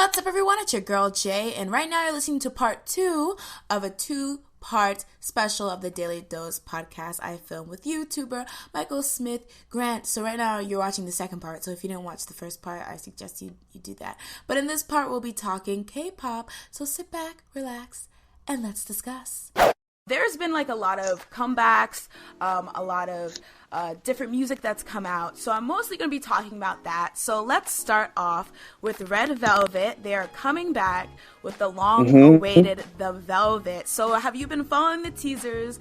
What's up, everyone? It's your girl Jay, and right now you're listening to part 2 of a 2-part special of the Daily Dose podcast I filmed with YouTuber Michael Smith Grant. So right now you're watching the second part, so if you didn't watch the first part, I suggest you do that. But in this part, we'll be talking K-pop, so sit back, relax, and let's discuss. There's been like a lot of comebacks, a lot of different music that's come out. So I'm mostly going to be talking about that. So let's start off with Red Velvet. They are coming back with the long-awaited The Velvet. So have you been following the teasers?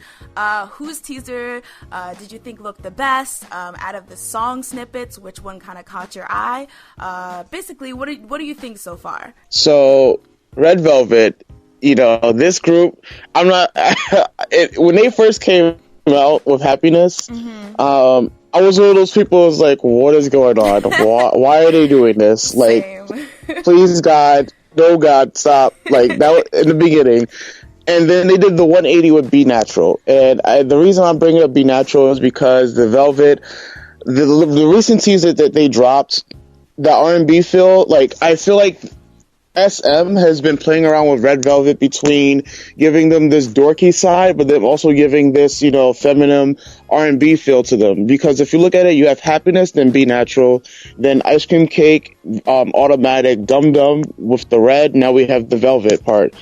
Whose teaser did you think looked the best? Out of the song snippets, which one kind of caught your eye? Basically, what do you think so far? So Red Velvet, you know, this group, I'm not, when they first came out with Happiness, I was one of those people who was like, what is going on? Why are they doing this? Like, please God, no God, stop. Like, that was in the beginning. And then they did the 180 with Be Natural. And the reason I'm bringing up Be Natural is because the Velvet, the recent teaser that they dropped, the R&B feel, like, I feel like SM has been playing around with Red Velvet between giving them this dorky side, but then also giving this, you know, feminine R&B feel to them. Because if you look at it, you have Happiness, then Be Natural, then Ice Cream Cake, Automatic, Dum Dum with the red. Now we have the Velvet part.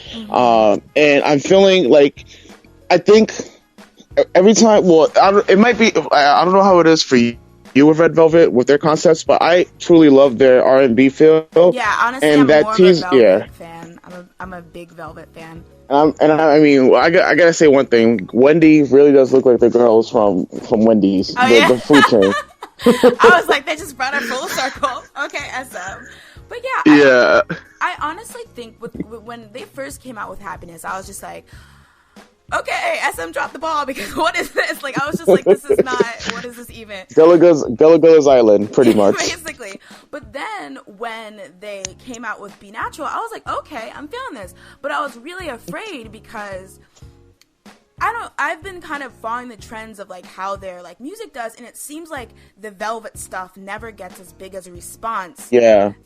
And I'm feeling like, I think every time, well, it might be, I don't know how it is for you with Red Velvet with their concepts, but I truly love their R&B feel. Yeah, honestly, and I'm more of a Velvet fan. I'm a big Velvet fan. I mean, I gotta say one thing. Wendy really does look like the girls from Wendy's, the food chain. I was like, they just brought it full circle. Okay, SM. But yeah. I honestly think when they first came out with Happiness, I was just like, okay, SM dropped the ball, because what is this? Like, I was just like, this is not, what is this even? Gullah Island, pretty much. Basically. But then when they came out with Be Natural, I was like, okay, I'm feeling this. But I was really afraid because I've been kind of following the trends of like how their like music does, and it seems like the Velvet stuff never gets as big as a response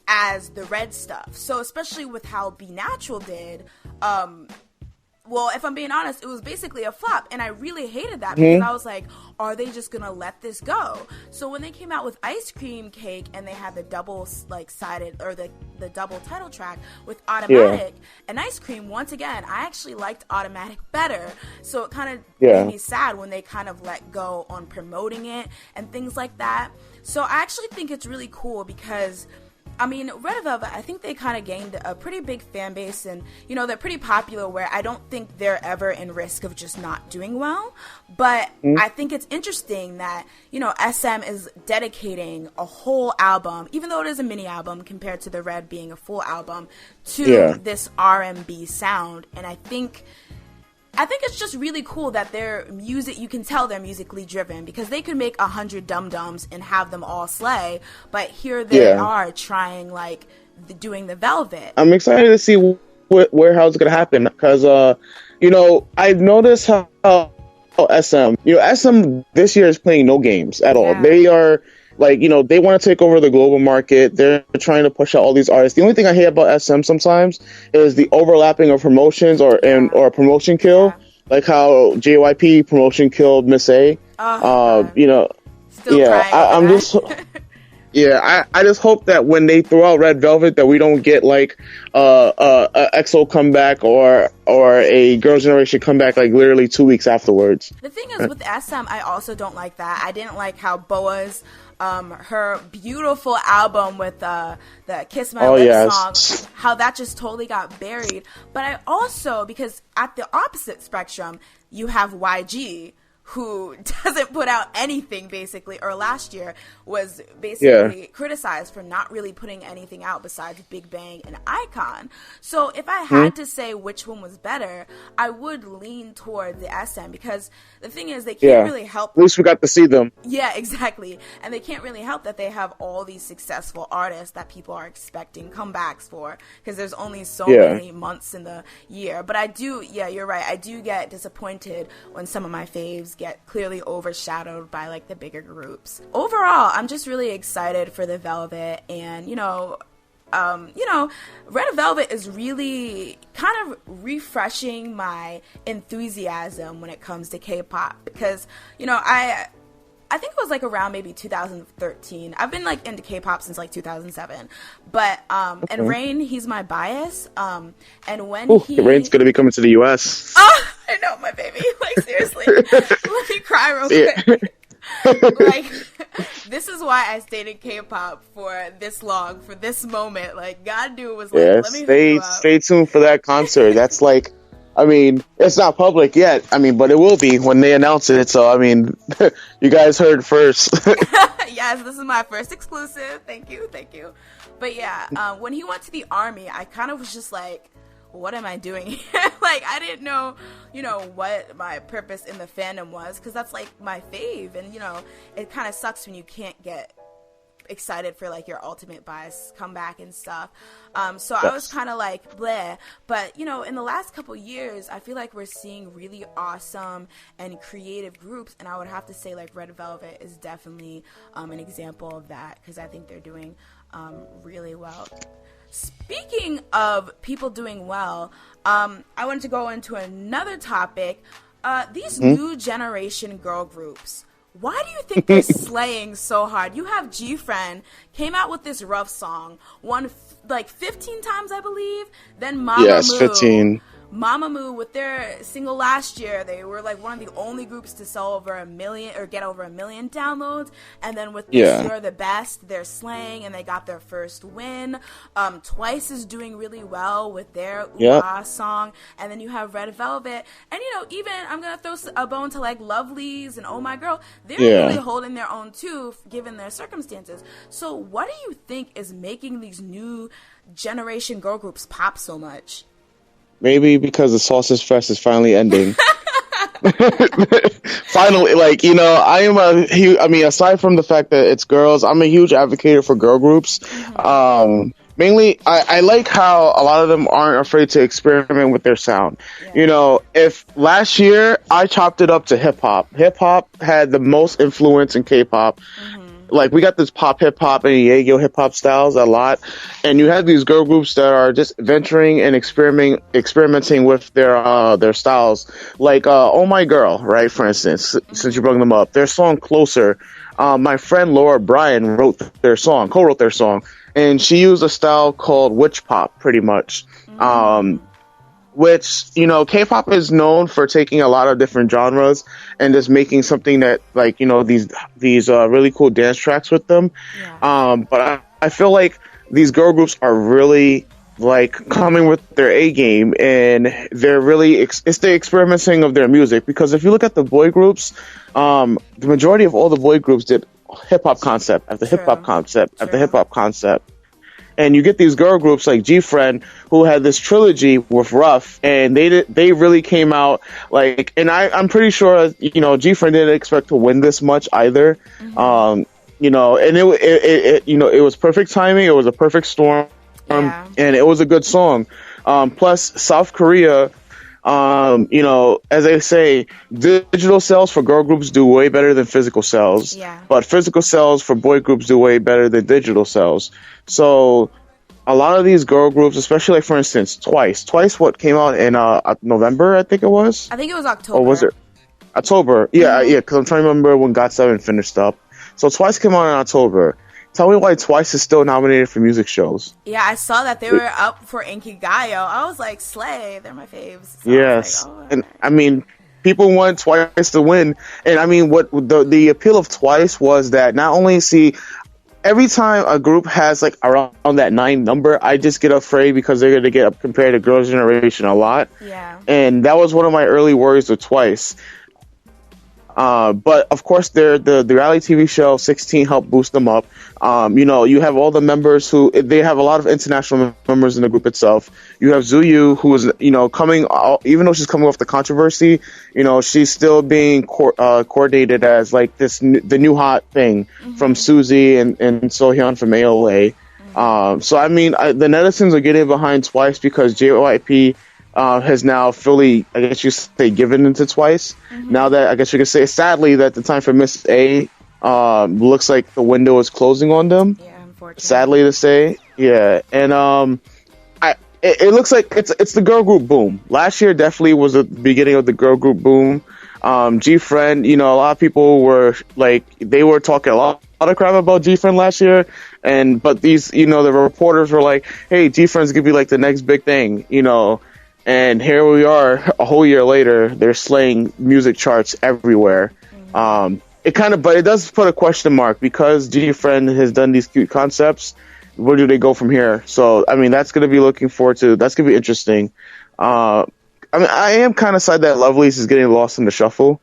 as the Red stuff. So especially with how Be Natural did, well, if I'm being honest, it was basically a flop, and I really hated that because I was like, are they just gonna let this go? So when they came out with Ice Cream Cake and they had the double sided, or the double title track with Automatic and Ice Cream, once again, I actually liked Automatic better. So it kind of made me sad when they kind of let go on promoting it and things like that. So I actually think it's really cool because, I mean, Red Velvet, I think they kind of gained a pretty big fan base, and, you know, they're pretty popular where I don't think they're ever in risk of just not doing well. But I think it's interesting that, you know, SM is dedicating a whole album, even though it is a mini album compared to the Red being a full album, to this R&B sound. And I think it's just really cool that their music, you can tell they're musically driven, because they could make 100 dum-dums and have them all slay, but here they are trying, like, doing the Velvet. I'm excited to see how it's going to happen, because, you know, I've noticed how SM this year is playing no games at all. They are, like, you know, they want to take over the global market. They're trying to push out all these artists. The only thing I hate about SM sometimes is the overlapping of promotions or a promotion kill, like how JYP promotion killed Miss A. You know, I'm just, I just hope that when they throw out Red Velvet, that we don't get like a EXO comeback or a Girls' Generation comeback like literally 2 weeks afterwards. The thing is with SM, I also don't like that. I didn't like how Boa's her beautiful album with the Kiss My Lips song, how that just totally got buried. But I also, because at the opposite spectrum, you have YG, who doesn't put out anything, basically, or last year was basically criticized for not really putting anything out besides Big Bang and Icon. So if I had to say which one was better, I would lean toward the SM, because the thing is, they can't really help. At least we got to see them. Yeah, exactly. And they can't really help that they have all these successful artists that people are expecting comebacks for, because there's only so many months in the year. But I do, you're right, I do get disappointed when some of my faves get clearly overshadowed by like the bigger groups. Overall, I'm just really excited for the Velvet, and, you know, you know, Red Velvet is really kind of refreshing my enthusiasm when it comes to K-pop, because, you know, I think it was like around maybe 2013. I've been like into K-pop since like 2007. But and Rain, he's my bias. And when Rain's gonna be coming to the US. Oh, I know, my baby. Like, seriously. Let me cry real quick. Like, this is why I stayed in K-pop for this long, for this moment. Like, God knew it was like, let me stay tuned for that concert. That's like, I mean, it's not public yet. I mean, but it will be when they announce it. So, I mean, you guys heard first. Yes, this is my first exclusive. Thank you. But yeah, when he went to the army, I kind of was just like, what am I doing here? Like, I didn't know, you know, what my purpose in the fandom was, because that's like my fave. And, you know, it kind of sucks when you can't get excited for like your ultimate bias comeback and stuff. So I was kind of like bleh. But, you know, in the last couple years, I feel like we're seeing really awesome and creative groups, and I would have to say like Red Velvet is definitely an example of that, because I think they're doing really well. Speaking of people doing well, I wanted to go into another topic. These new generation girl groups. Why do you think they're slaying so hard? You have G-Friend came out with this rough song, won like 15 times, I believe. Then Mamamoo. 15. Mamamoo, with their single last year, they were like one of the only groups to sell over 1 million or get over 1 million downloads. And then with this You're the Best, they're slaying and they got their first win. Twice is doing really well with their Ooh-Ah song. And then you have Red Velvet. And, you know, even I'm going to throw a bone to like Lovelyz and Oh My Girl. They're really holding their own too, given their circumstances. So what do you think is making these new generation girl groups pop so much? Maybe because the Sausage Fest is finally ending. Finally, like, you know, I mean, aside from the fact that it's girls, I'm a huge advocate for girl groups. Mainly, I like how a lot of them aren't afraid to experiment with their sound. You know, if last year I chopped it up to hip hop had the most influence in K-pop. Like, we got this pop hip hop and Yaegyo hip hop styles a lot, and you have these girl groups that are just venturing and experimenting with their styles. Like Oh My Girl, right? For instance, since you brought them up, their song Closer. My friend Laura Bryan co-wrote their song, and she used a style called witch pop, pretty much. Which, you know, K-pop is known for taking a lot of different genres and just making something that, like, you know, these really cool dance tracks with them. But I feel like these girl groups are really, like, coming with their A game, and they're really it's the experimenting of their music. Because if you look at the boy groups, the majority of all the boy groups did hip hop concept after hip hop concept after hip hop concept. And you get these girl groups like G-Friend, who had this trilogy with Rough, and they really came out like, and I'm pretty sure, you know, G-Friend didn't expect to win this much either. You know, and it you know, it was perfect timing, it was a perfect storm, and it was a good song. Plus South Korea, you know, as they say, digital sales for girl groups do way better than physical sales, but physical sales for boy groups do way better than digital sales. So a lot of these girl groups, especially like, for instance, Twice what came out in November, I think it was. I think it was October. Or was it October? Yeah, because I'm trying to remember when GOT7 finished up. So Twice came out in October. Tell me why Twice is still nominated for music shows. Yeah, I saw that they were up for Inkigayo. I was like, slay, they're my faves. So yes, like, oh, and I mean, people want Twice to win, and I mean, what the appeal of Twice was that not only every time a group has like around that 9 number, I just get afraid because they're gonna get up compared to Girls' Generation a lot. And that was one of my early worries with Twice. But of course, the reality TV show 16 helped boost them up. You know, you have all the members they have a lot of international members in the group itself. You have Zuyu, who is, you know, even though she's coming off the controversy, you know, she's still being coordinated as like the new hot thing from Suzy and Sohyun from AOA. So I mean, the netizens are getting behind Twice because JYP has now fully, I guess you say, given into Twice. Now that, I guess you could say, sadly, that the time for Miss A looks like the window is closing on them. Yeah, unfortunately. Sadly to say. Yeah, and it looks like it's the girl group boom. Last year definitely was the beginning of the girl group boom. G Friend, a lot of people were like they were talking a lot of crap about G Friend last year, but these the reporters were like, hey, G Friend's gonna be like the next big thing, and here we are a whole year later, they're slaying music charts everywhere. But it does put a question mark because G Friend has done these cute concepts. Where do they go from here? So, I mean, that's going to be looking forward to. That's going to be interesting. I am kind of sad that Lovelace is getting lost in the shuffle.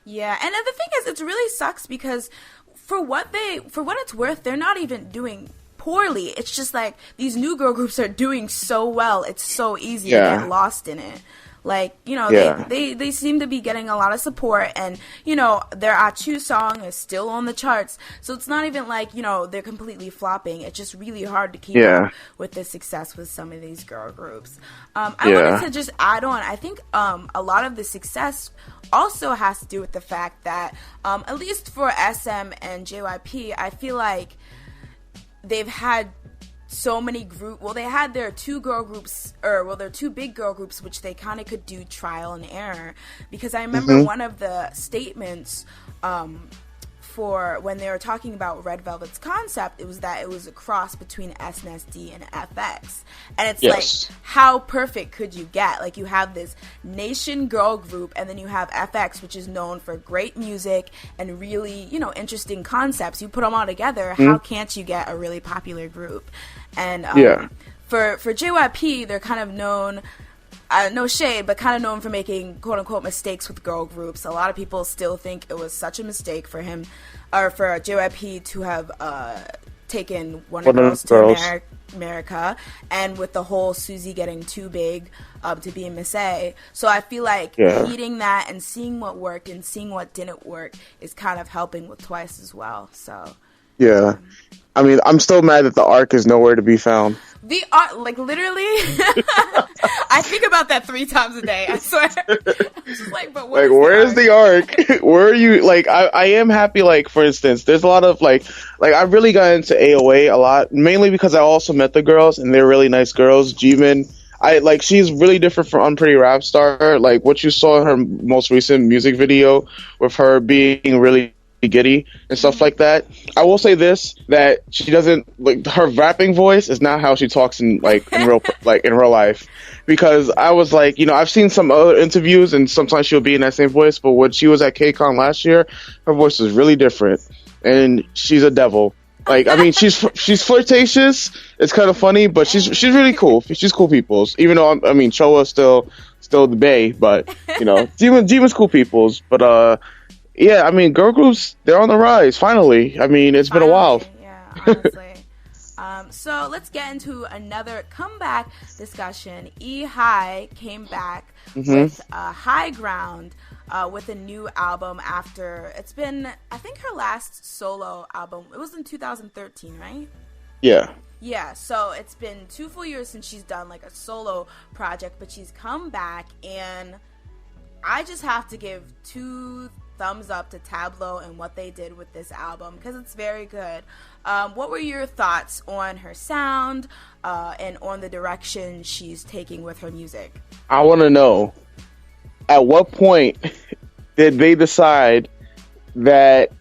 Yeah, and the thing is, it really sucks because for what it's worth, they're not even doing poorly. It's just like these new girl groups are doing so well. It's so easy to get lost in it. Like, they seem to be getting a lot of support, and, their Achu song is still on the charts. So it's not even like, they're completely flopping. It's just really hard to keep up with the success with some of these girl groups. I wanted to just add on, I think a lot of the success also has to do with the fact that, at least for SM and JYP, I feel like they've had so many they had their two big girl groups, which they kind of could do trial and error, because I remember one of the statements for when they were talking about Red Velvet's concept, it was that it was a cross between SNSD and FX, and it's like, how perfect could you get? Like, you have this nation girl group, and then you have FX, which is known for great music and really interesting concepts. You put them all together, how can't you get a really popular group? And for JYP, they're kind of known, no shade, but kind of known for making quote-unquote mistakes with girl groups. A lot of people still think it was such a mistake for him, or for JYP to have taken one of the girls to America, and with the whole Suzy getting too big to be in Miss A. So I feel like heeding that and seeing what worked and seeing what didn't work is kind of helping with Twice as well. So I mean, I'm still mad that the arc is nowhere to be found. The arc, like, literally, I think about that 3 times a day, I swear. I'm just like, but where's the arc? Where are you? Like, I am happy, like, for instance, there's a lot of, like, I really got into AOA a lot, mainly because I also met the girls, and they're really nice girls. Jimin, she's really different from Unpretty Rap Star. Like, what you saw in her most recent music video with her being really giddy and stuff like that. I will say this, that she doesn't, like, her rapping voice is not how she talks in real life, because I was like, I've seen some other interviews and sometimes she'll be in that same voice, but when she was at KCON last year, her voice was really different, and she's a devil. Like, I mean, she's flirtatious, it's kind of funny, but she's really cool. She's cool peoples, even though, I mean, Choa's still the bae, but Jimin's cool peoples, but yeah, I mean, girl groups, they're on the rise, finally. I mean, it's been a while. Yeah, honestly. So let's get into another comeback discussion. E-High came back with High Ground with a new album after, it's been, I think her last solo album, it was in 2013, right? Yeah. Yeah, so it's been 2 full years since she's done, like, a solo project, but she's come back, and I just have to give 2 thumbs up to Tableau and what they did with this album, because it's very good. What were your thoughts on her sound and on the direction she's taking with her music? I want to know, at what point did they decide that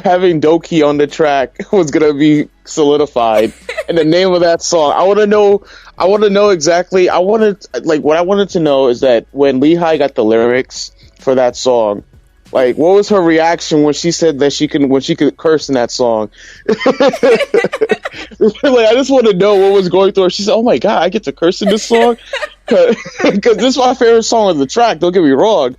having Doki on the track was going to be solidified and the name of that song? I want to know exactly. What I wanted to know is that when Lehigh got the lyrics for that song, like, what was her reaction when she said that she could curse in that song? Like, I just want to know what was going through her. She said, "Oh my god, I get to curse in this song," because this is my favorite song on the track. Don't get me wrong,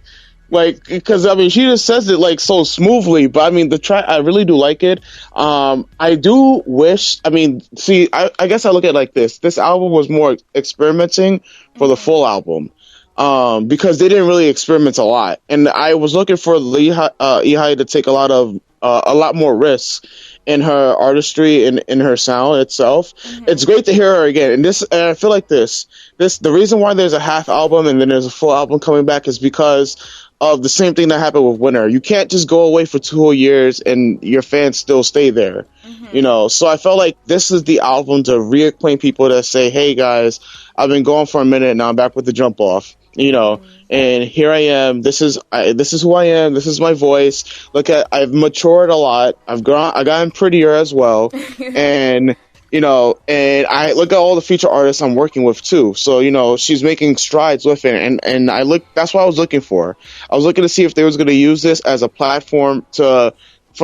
like, because I mean, she just says it like so smoothly. But I mean, the track, I really do like it. I do wish. I mean, see, I guess I look at it like this. This album was more experimenting for the full album. Because they didn't really experiment a lot, and I was looking for Lehigh to take a lot more risks in her artistry and in her sound itself. It's great to hear her again, and I feel like the reason why there's a half album and then there's a full album coming back is because of the same thing that happened with Winter. You can't just go away for 2 years and your fans still stay there. So I felt like this is the album to reacquaint people that say, hey guys, I've been gone for a minute, now I'm back with the jump off, and here I am. This is who I am. This is my voice. I've matured a lot. I've gotten prettier as well. And and I look at all the feature artists I'm working with too. So, she's making strides with it. And that's what I was looking for. I was looking to see if they was going to use this as a platform for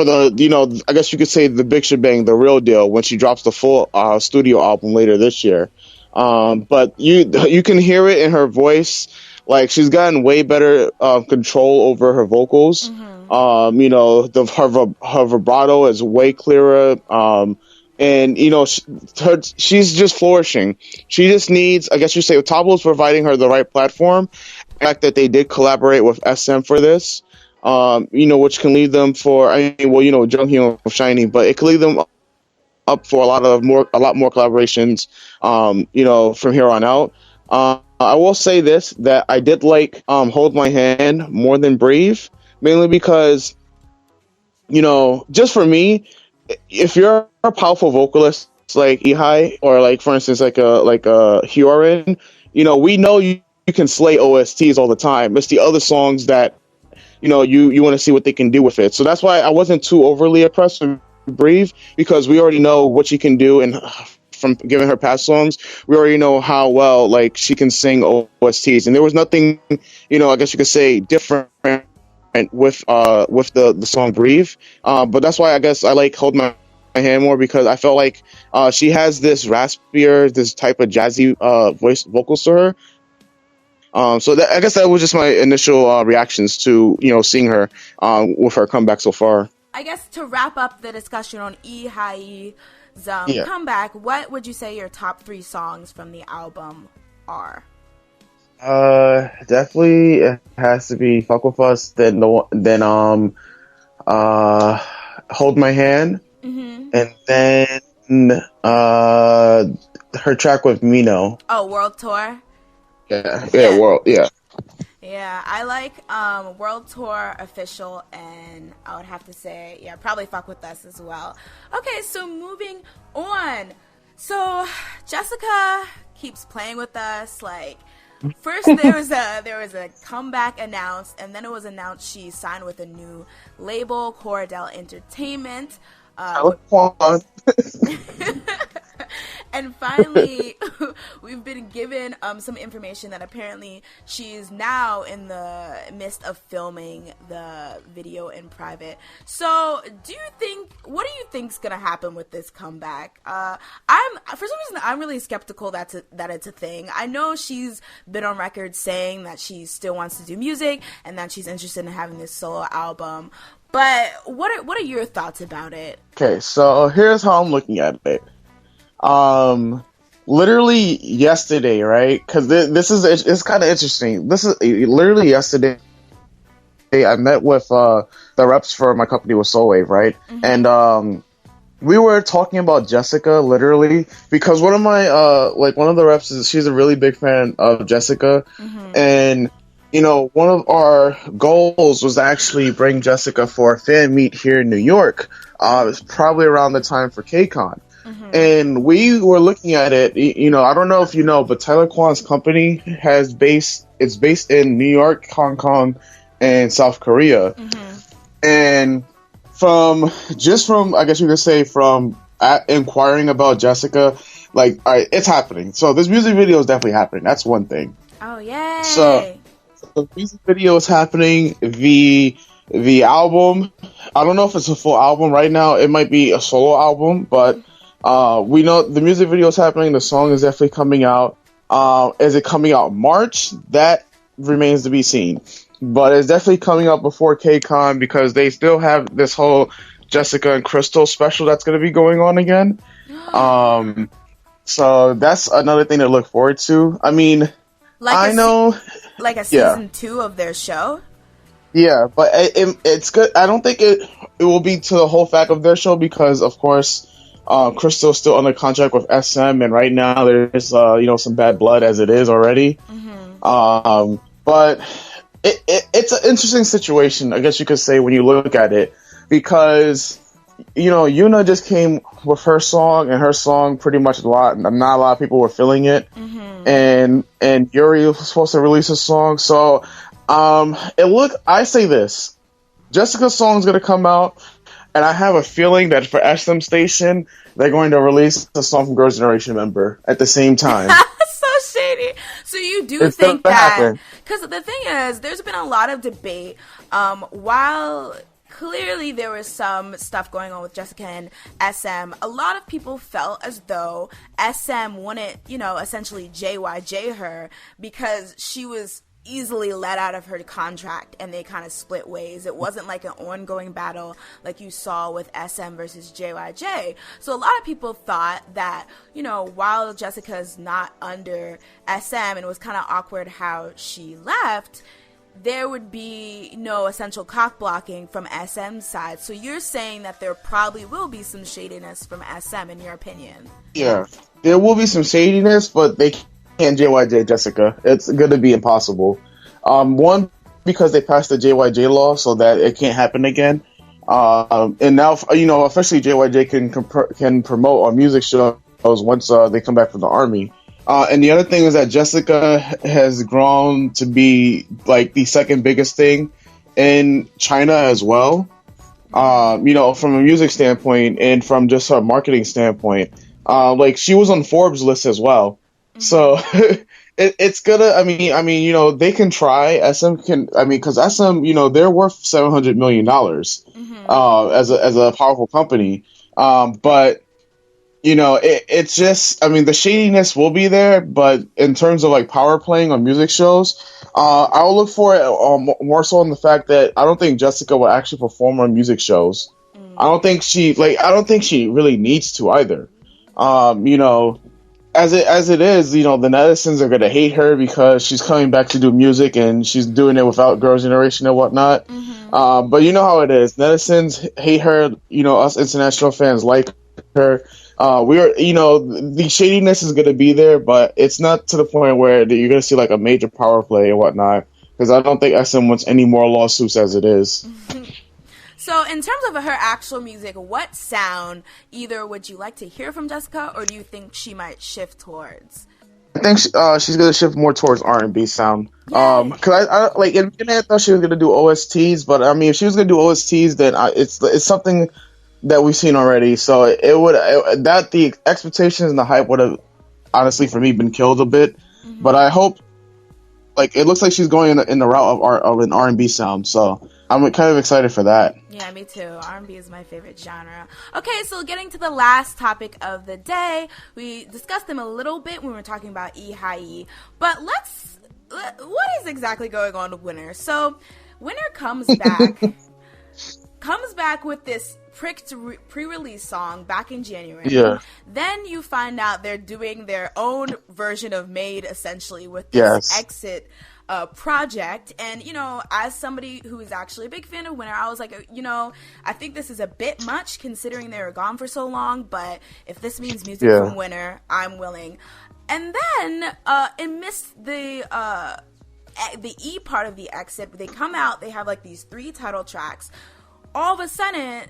the, I guess you could say the big shebang, the real deal, when she drops the full studio album later this year. But you can hear it in her voice. Like, she's gotten way better control over her vocals. Her vibrato is way clearer. And she's just flourishing. She just needs, I guess you say, Tableau's providing her the right platform. The fact that they did collaborate with SM for this, which can lead them for, Junghyun of Shiny, but it can lead them up for a lot more collaborations, from here on out. I will say this, that I did like Hold My Hand more than Breathe, mainly because, just for me, if you're a powerful vocalist like Ihai, or like, for instance, like a Hyorin, we know you can slay OSTs all the time. It's the other songs that, you want to see what they can do with it. So that's why I wasn't too overly impressed with Breathe, because we already know what she can do, and from giving her past songs, we already know how well she can sing OSTs, and there was nothing, I guess you could say, different with the song Breathe. But that's why I guess I like Hold My Hand more, because I felt like she has this raspier, this type of jazzy vocals to her. So I guess that was just my initial reactions to seeing her with her comeback so far. I guess to wrap up the discussion on Ihai's comeback, what would you say your top 3 songs from the album are? Definitely it has to be Fuck With Us, then Hold My Hand, and then her track with Mino. Oh, World Tour. Yeah, World, yeah. Yeah, I like World Tour, Official, and I would have to say, probably Fuck With Us as well. Okay, so moving on. So Jessica keeps playing with us. Like, first there was a comeback announced, and then it was announced she signed with a new label, Cordell Entertainment. And finally, we've been given some information that apparently she's now in the midst of filming the video in private. So, what do you think's gonna happen with this comeback? For some reason, I'm really skeptical that it's a thing. I know she's been on record saying that she still wants to do music and that she's interested in having this solo album. But what are your thoughts about it? Okay, so here's how I'm looking at it. Literally yesterday, right? Because it's kind of interesting. This is literally yesterday. I met with the reps for my company with SeoulWave, right? And we were talking about Jessica, literally, because one of the reps she's a really big fan of Jessica, and one of our goals was to actually bring Jessica for a fan meet here in New York. It's probably around the time for KCON. And we were looking at it, I don't know if you know, but Tyler Kwan's company it's based in New York, Hong Kong, and South Korea. And from I guess you could say, from inquiring about Jessica, like, all right, it's happening. So this music video is definitely happening. That's one thing. Oh, yay! So the music video is happening. The album, I don't know if it's a full album right now. It might be a solo album, but we know the music video is happening. The song is definitely coming out. Is it coming out March? That remains to be seen. But it's definitely coming out before KCON, because they still have this whole Jessica and Crystal special that's going to be going on again. So that's another thing to look forward to. I mean, like a season 2 of their show. Yeah, but it's good. I don't think it will be to the whole fact of their show, because of course Crystal's still under contract with SM, and right now there's some bad blood as it is already. But it's an interesting situation, I guess you could say, when you look at it, because Yuna just came with her song, and her song pretty much not a lot of people were feeling it, and Yuri was supposed to release a song, so I say this, Jessica's song is gonna come out, and I have a feeling that for SM Station they're going to release a song from Girls' Generation member at the same time. So shady. So you do think that, because the thing is, there's been a lot of debate, while clearly there was some stuff going on with Jessica and SM, a lot of people felt as though SM wouldn't, essentially JYJ her because she was easily let out of her contract and they kind of split ways. It wasn't like an ongoing battle like you saw with SM versus JYJ. So a lot of people thought that, while Jessica's not under SM and it was kind of awkward how she left, there would be no essential cock blocking from SM's side. So you're saying that there probably will be some shadiness from SM, in your opinion? Yeah, there will be some shadiness, but they can't JYJ Jessica. It's going to be impossible. One, because they passed the JYJ law, so that it can't happen again. And now, officially JYJ can promote on music shows once they come back from the army. And the other thing is that Jessica has grown to be like the second biggest thing in China as well. From a music standpoint and from just her marketing standpoint, like she was on Forbes list as well. So it's gonna. They can try. SM can. Because SM, they're worth $700 million as a powerful company. But it's just, the shadiness will be there, but in terms of like power playing on music shows, I'll look for it more so in the fact that I don't think Jessica will actually perform on music shows. I don't think she really needs to either. As it is, the netizens are gonna hate her because she's coming back to do music and she's doing it without Girls' Generation and whatnot. But you know how it is. Netizens hate her. Us international fans like her. The shadiness is going to be there, but it's not to the point where you're going to see like a major power play and whatnot, because I don't think SM wants any more lawsuits as it is. So in terms of her actual music, what sound either would you like to hear from Jessica, or do you think she might shift towards? I think she's going to shift more towards R&B sound. Because I like in the beginning I thought she was going to do OSTs, but if she was going to do OSTs, then it's something that we've seen already, so the expectations and the hype would have honestly for me been killed a bit. But I hope, it looks like she's going in the route of an R&B sound, so I'm kind of excited for that. Yeah, me too. R&B is my favorite genre. Okay, so getting to the last topic of the day, we discussed them a little bit when we were talking about EHIE, but what is exactly going on with Winner? So Winner comes back with this pre-release song back in January. Yeah. Then you find out they're doing their own version of Made, essentially, with this Exit project. And, as somebody who is actually a big fan of Winner, I was like, I think this is a bit much considering they were gone for so long, but if this means music from Winner, I'm willing. And then, amidst the E part of the Exit, they come out, they have these 3 title tracks. All of a sudden,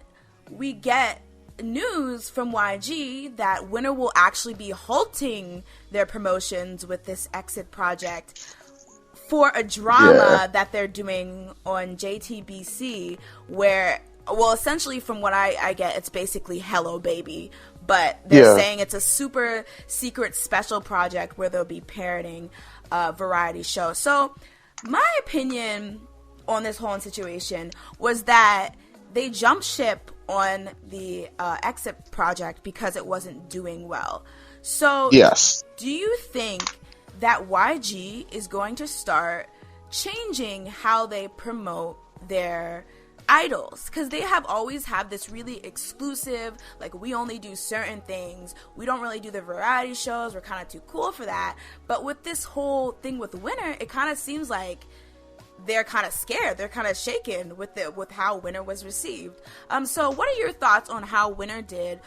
we get news from YG that Winner will actually be halting their promotions with this Exit project for a drama that they're doing on JTBC, where, essentially from what I get, it's basically Hello Baby, but they're saying it's a super secret special project where they'll be parroting a variety show. So my opinion on this whole situation was that they jumped ship on the Exit project because it wasn't doing well. So do you think that YG is going to start changing how they promote their idols? Because they have always had this really exclusive, we only do certain things, we don't really do the variety shows, we're kind of too cool for that. But with this whole thing with Winner, it kind of seems like they're kind of scared, they're kind of shaken with how Winner was received. So what are your thoughts on how Winner did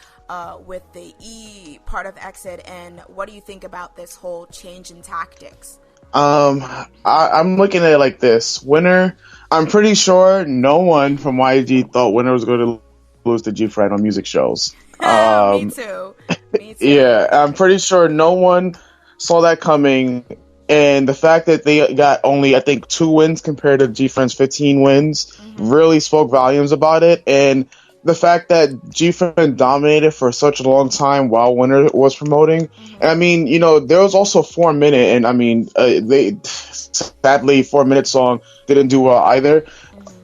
with the E part of Exit, and what do you think about this whole change in tactics? I'm looking at it like this. Winner, I'm pretty sure no one from YG thought Winner was going to lose to G Friend on music shows. Me too. Me too. Yeah, I'm pretty sure no one saw that coming. And the fact that they got only, I think, 2 wins compared to G Friend's 15 wins really spoke volumes about it. And the fact that G Friend dominated for such a long time while Winner was promoting. And I mean, there was also 4 minute, and I mean, they sadly 4 minute song didn't do well either.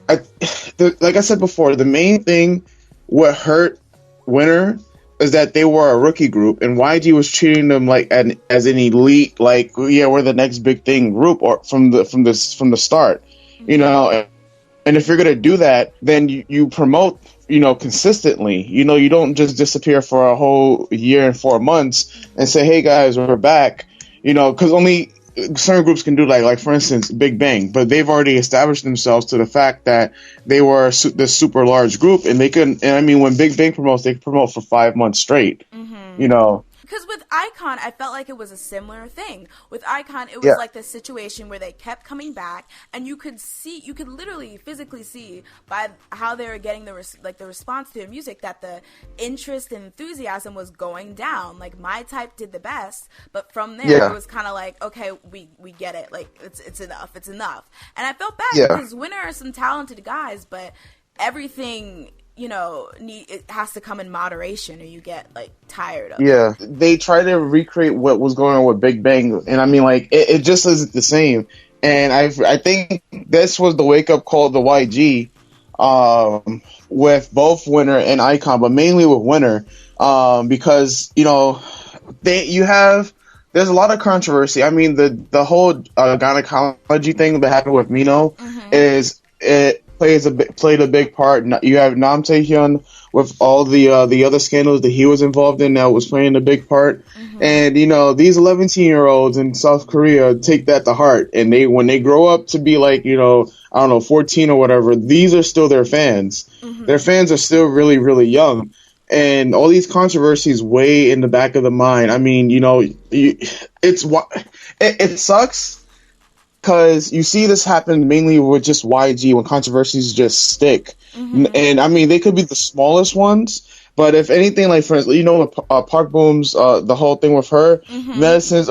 Like I said before, the main thing what hurt Winner is that they were a rookie group, and YG was treating them like as an elite, like, yeah, we're the next big thing group, or from the start, And if you're gonna do that, then you promote, consistently. You don't just disappear for a whole year and 4 months and say, "Hey guys, we're back." Because only certain groups can do like for instance, Big Bang, but they've already established themselves to the fact that they were this super large group, and they couldn't. And I mean, when Big Bang promotes, they promote for 5 months straight. Because with Icon, I felt like it was a similar thing. With Icon, it was Yeah. like this situation where they kept coming back, and you could literally physically see by how they were getting the response to their music that the interest and enthusiasm was going down. Like, My Type did the best, but from there it was kind of like, okay, we get it. Like, it's enough. And I felt bad because Winner are some talented guys, but everything, it has to come in moderation, or you get like tired of it. Yeah, they try to recreate what was going on with Big Bang, and I mean, like, it just isn't the same. And I think this was the wake up call to YG, with both Winner and Icon, but mainly with Winner, because there's a lot of controversy. I mean, the whole gynecology thing that happened with Mino played a big part. You have Nam Taehyun with all the other scandals that he was involved in that was playing a big part. And these 11-year-olds in South Korea take that to heart, and when they grow up to be like, I don't know, 14 or whatever, these are still their fans. Their fans are still really, really young. And all these controversies way in the back of the mind. I mean, it sucks because you see this happen mainly with just YG when controversies just stick. And I mean, they could be the smallest ones, but if anything, like for instance, Park Boom's the whole thing with her, medicines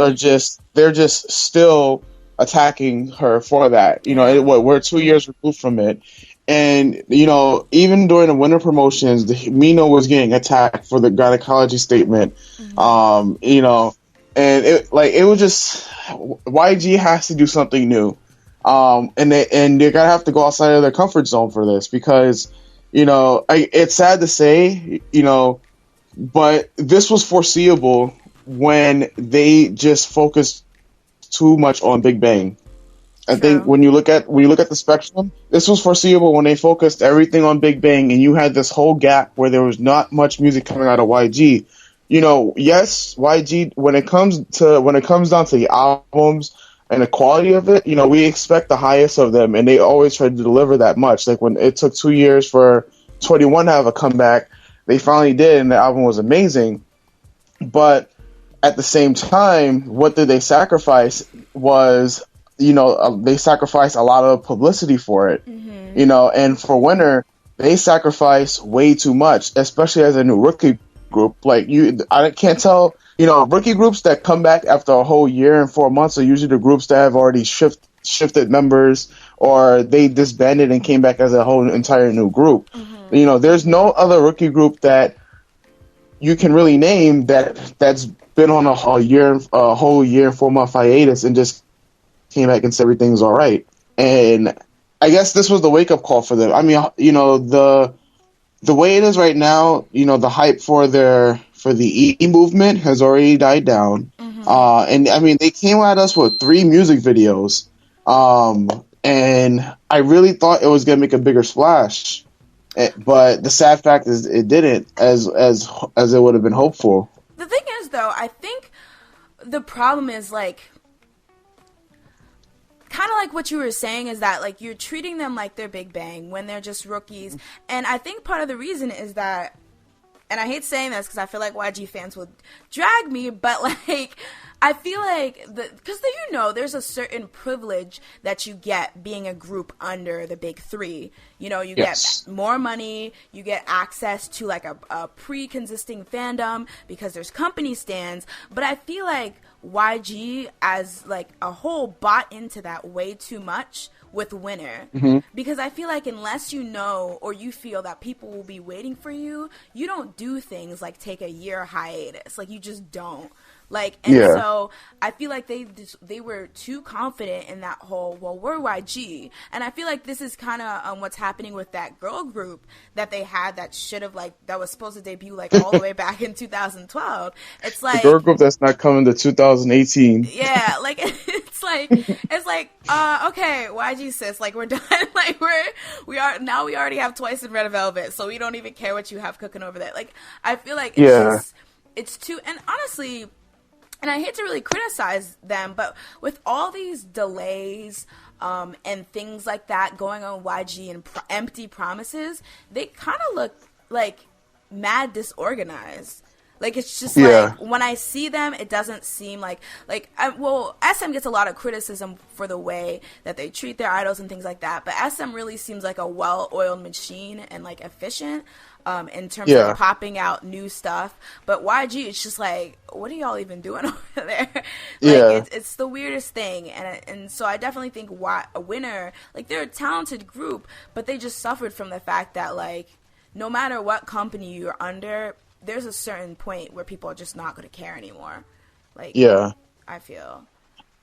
they're just still attacking her for that. We're 2 years removed from it. And, even during the winter promotions, Mino was getting attacked for the gynecology statement. And it was just, YG has to do something new. And they're gonna have to go outside of their comfort zone for this, because, it's sad to say, but this was foreseeable when they just focused too much on Big Bang. I think when you look at the spectrum, this was foreseeable when they focused everything on Big Bang, and you had this whole gap where there was not much music coming out of YG. Yes, YG, when it comes down to the albums and the quality of it, we expect the highest of them, and they always try to deliver that much. Like when it took 2 years for 21 to have a comeback, they finally did, and the album was amazing. But at the same time, what did they sacrifice was, they sacrificed a lot of publicity for it, and for Winner, they sacrificed way too much, especially as a new rookie group. Like, I can't tell, rookie groups that come back after a whole year and 4 months are usually the groups that have already shifted members, or they disbanded and came back as a whole entire new group. There's no other rookie group that you can really name that's been on a whole year and 4 month hiatus and just came back and said everything's all right. And I guess this was the wake up call for them. I mean, the way it is right now, the hype for the E movement has already died down. And I mean, they came at us with 3 music videos. And I really thought it was going to make a bigger splash. But the sad fact is it didn't, as it would have been hopeful. The thing is, though, I think the problem is, like, kind of like what you were saying, is that, like, you're treating them like they're Big Bang when they're just rookies. And I think part of the reason is that, and I hate saying this because I feel like YG fans will drag me, but, like, I feel like because there's a certain privilege that you get being a group under the big three. You know, you get more money, you get access to like a pre-consisting fandom because there's company stands. But I feel like YG as like a whole bought into that way too much with Winner, because I feel like unless you know or you feel that people will be waiting for you, you don't do things like take a year hiatus. Like, you just don't. Like, and so I feel like they were too confident in that whole, well, we're YG. And I feel like this is kind of what's happening with that girl group that they had that should have, like, that was supposed to debut, like, all the way back in 2012. It's like... The girl group that's not coming to 2018. Yeah, like, it's like, okay, YG sis, like, we're done. Like, we already have Twice in Red Velvet, so we don't even care what you have cooking over there. Like, I feel like it's too... And honestly... And I hate to really criticize them, but with all these delays and things like that going on YG and empty promises, they kind of look like mad disorganized. Like, it's just like, when I see them, it doesn't seem like SM gets a lot of criticism for the way that they treat their idols and things like that. But SM really seems like a well-oiled machine and, like, efficient. In terms of popping out new stuff. But YG, it's just like, what are y'all even doing over there? Like, it's the weirdest thing. And so I definitely think Winner, like, they're a talented group, but they just suffered from the fact that, like, no matter what company you're under, there's a certain point where people are just not going to care anymore. Like, I feel.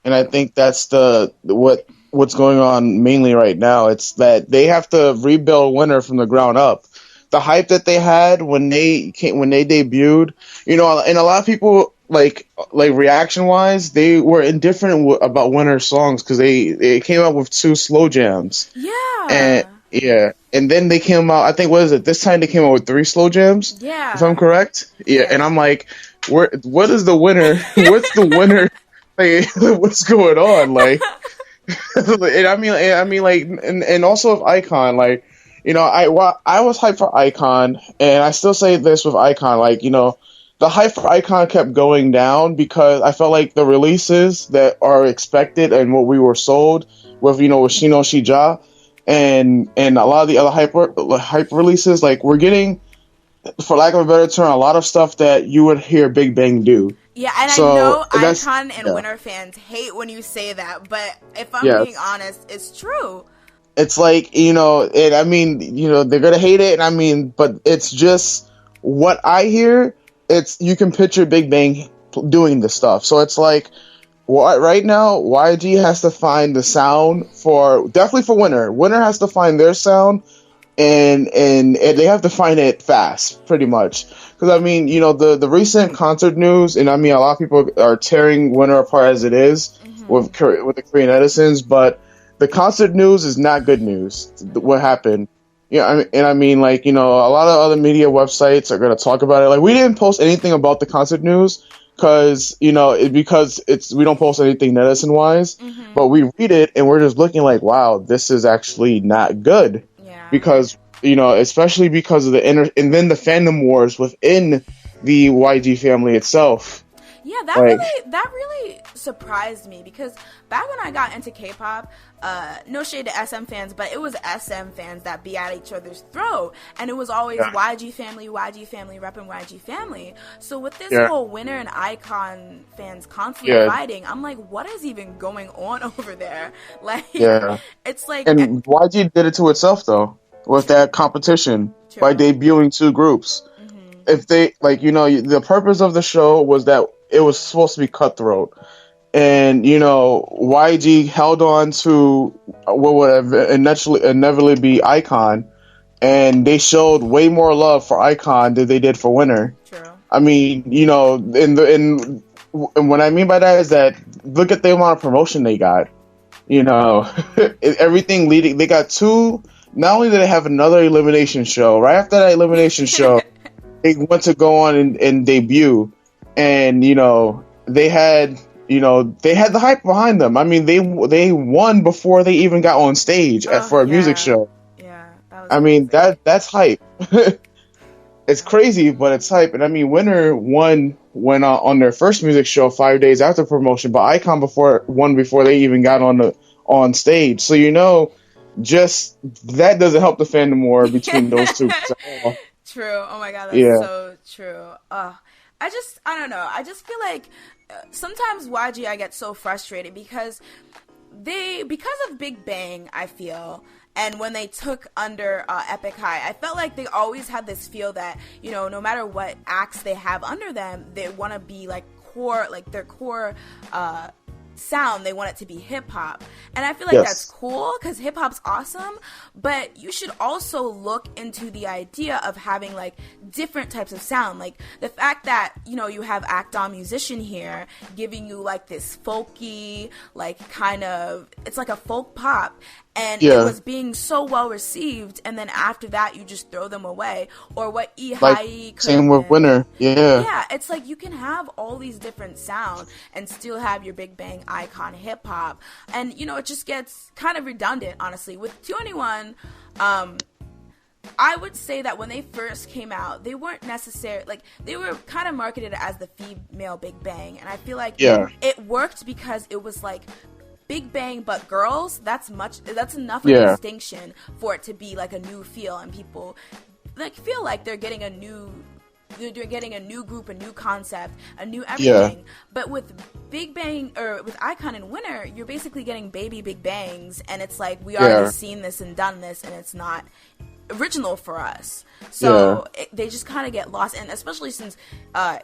And I think that's what's going on mainly right now. It's that they have to rebuild Winner from the ground up. The hype that they had when they debuted, you know, and a lot of people like reaction wise, they were indifferent about Winner's songs because they came out with 2 slow jams. And then they came out. I think this time they came out with 3 slow jams. Yeah, if I'm correct. Yeah, and I'm like, what is the Winner? What's the Winner? Like, what's going on? Like, and I mean, like, and also with Icon, like. You know, I was hyped for Icon, and I still say this with Icon, like, you know, the hype for Icon kept going down because I felt like the releases that are expected and what we were sold with, you know, with Shino Shija and a lot of the other hype releases, like, we're getting, for lack of a better term, a lot of stuff that you would hear Big Bang do. Yeah, and so, I know Icon and Winner fans hate when you say that, but if I'm being honest, it's true. It's like, you know, and I mean, you know, they're gonna hate it, and I mean, but it's just what I hear. It's, you can picture Big Bang doing this stuff, so it's like, right now, YG has to find the sound definitely for Winner. Winner has to find their sound, and they have to find it fast, pretty much. Because I mean, you know, the recent concert news, and I mean, a lot of people are tearing Winner apart as it is with the Korean Edisons, but the concert news is not good news. What happened? Yeah, I mean, like, you know, a lot of other media websites are going to talk about it. Like, we didn't post anything about the concert news because, you know, we don't post anything netizen wise, but we read it and we're just looking like, wow, this is actually not good. Yeah. Because, you know, especially because of and then the fandom wars within the YG family itself. Yeah, that really surprised me because back when I got into K-pop, no shade to SM fans, but it was SM fans that be at each other's throat, and it was always YG family, repping YG family. So with this whole Winner and Icon fans constantly fighting, I'm like, what is even going on over there? Like, it's like, and YG did it to itself though with that competition by debuting 2 groups. If they, like, you know, the purpose of the show was that it was supposed to be cutthroat. And, you know, YG held on to what would inevitably be Icon, and they showed way more love for Icon than they did for Winner. True. I mean, you know, and what I mean by that is that look at the amount of promotion they got. You know, everything leading. They got 2. Not only did they have another elimination show, right after that elimination show, they went to go on and debut. And, you know, they had the hype behind them. I mean, they won before they even got on stage for a music show. Yeah, that was that's hype. It's crazy, but it's hype. And I mean, Winner won went on their first music show 5 days after promotion, but Icon before they even got on stage. So just that doesn't help the fandom more between those two. True. Oh my god, that's Yeah. so true. I don't know. I just feel like sometimes YG I get so frustrated because of Big Bang, I feel, and when they took under Epic High, I felt like they always had this feel that, no matter what acts they have under them, they want to be like their core sound, they want it to be hip-hop, and I feel like that's cool because hip-hop's awesome, but you should also look into the idea of having like different types of sound, like the fact that you have Act On Musician here giving you like this folky, like kind of, it's like a folk pop, and it was being so well received, and then after that you just throw them away, or what Ihai same with Winner. Yeah, it's like you can have all these different sounds and still have your Big Bang icon hip hop, and it just gets kind of redundant, honestly. With 2NE1, I would say that when they first came out, they weren't necessarily, like, they were kind of marketed as the female Big Bang, and I feel like it worked because it was like Big Bang but girls. That's enough of a distinction for it to be like a new feel, and people like feel like they're getting a new group, a new concept, a new everything. But with Big Bang, or with Icon and Winner, you're basically getting baby Big Bangs, and it's like we already seen this and done this, and it's not original for us. So they just kind of get lost, and especially since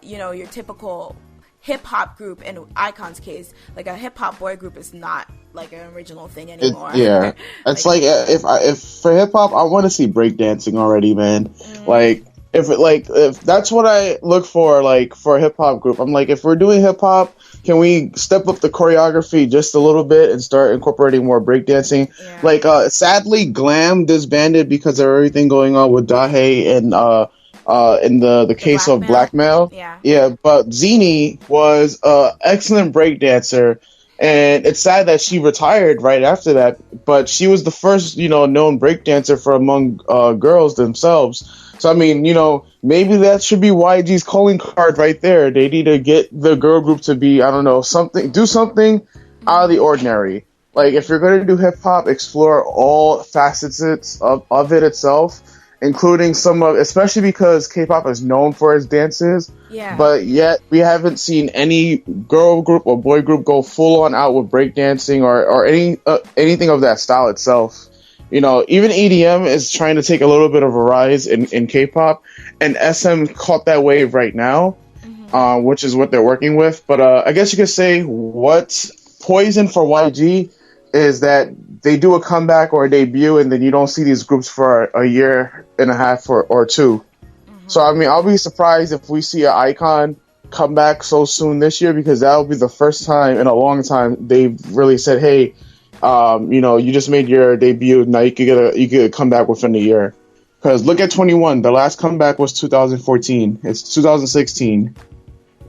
your typical hip-hop group, in Icon's case, like a hip-hop boy group is not like an original thing anymore. It's like if for hip-hop, I want to see breakdancing already, man. Like if that's what I look for, like for a hip-hop group, I'm like, if we're doing hip-hop, can we step up the choreography just a little bit and start incorporating more breakdancing? Like sadly, Glam disbanded because of everything going on with Dahae and in the case of Blackmail. But Zini was an excellent breakdancer, and it's sad that she retired right after that, but she was the first known breakdancer for among girls themselves. So I mean, maybe that should be YG's calling card right there. They need to get the girl group to be, I don't know, do something out of the ordinary. Like, if you're going to do hip hop, explore all facets of it itself, including especially because K-pop is known for its dances. But yet we haven't seen any girl group or boy group go full on out with breakdancing or anything of that style itself. Even EDM is trying to take a little bit of a rise in K-pop, and SM caught that wave right now, which is what they're working with. But I guess you could say what's poison for YG is that they do a comeback or a debut, and then you don't see these groups for a year and a half or two. So, I mean, I'll be surprised if we see an Icon come back so soon this year, because that will be the first time in a long time they've really said, hey, you just made your debut, now you could come back within a year. Because look at 2NE1, the last comeback was 2014. It's 2016.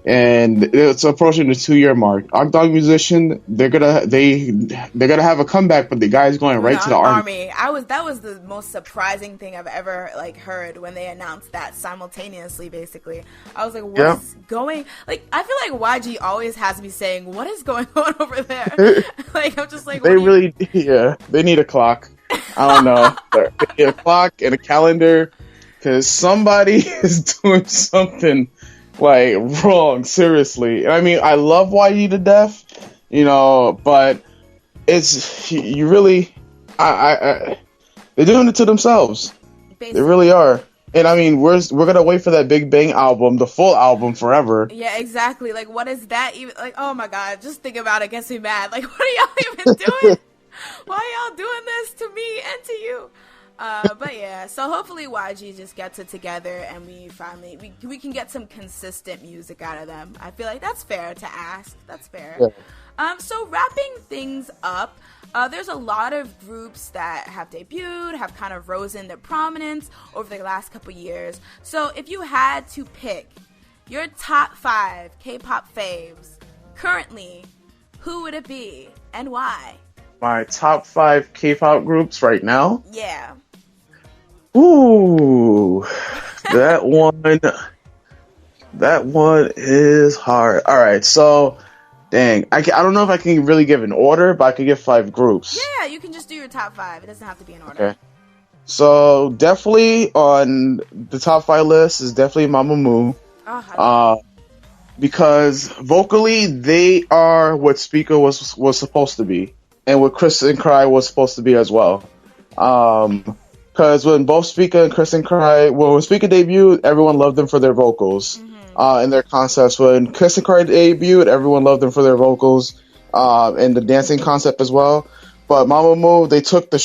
And it's approaching the 2-year mark. Dog Musician, they're gonna have a comeback, but the guy's going right to the army. That was the most surprising thing I've ever heard when they announced that simultaneously. Basically, I was like, "What is going?" Like, I feel like YG always has to be saying, "What is going on over there?" Like, I'm just like, they need a clock. I don't know, they need a clock and a calendar, because somebody is doing something wrong, seriously. And I mean, I love YG to death, but it's you really, they're doing it to themselves. Basically. They really are. And I mean, we're gonna wait for that Big Bang album, the full album, forever. Yeah, exactly. Like, what is that even? Like, oh my god, just think about it gets me mad. Like, what are y'all even doing? Why are y'all doing this to me and to you? But yeah, so hopefully YG just gets it together, and we can get some consistent music out of them. I feel like that's fair to ask. That's fair. Yeah. So wrapping things up, there's a lot of groups that have debuted, have kind of risen to prominence over the last couple years. So if you had to pick your top 5 K-pop faves currently, who would it be and why? My top 5 K-pop groups right now? Yeah. Ooh, that one. That one is hard. All right, so dang, I don't know if I can really give an order, but I can give 5 groups. Yeah, you can just do your top 5. It doesn't have to be in order. Okay. So definitely on the top 5 list is definitely Mamamoo. Because vocally they are what Speaker was supposed to be, and what Chris and Cry was supposed to be as well. Because when both Speaker and Chris and Cry, when Speaker debuted, everyone loved them for their vocals and their concepts. When Chris and Cry debuted, everyone loved them for their vocals and the dancing concept as well. But Mamamoo, they took the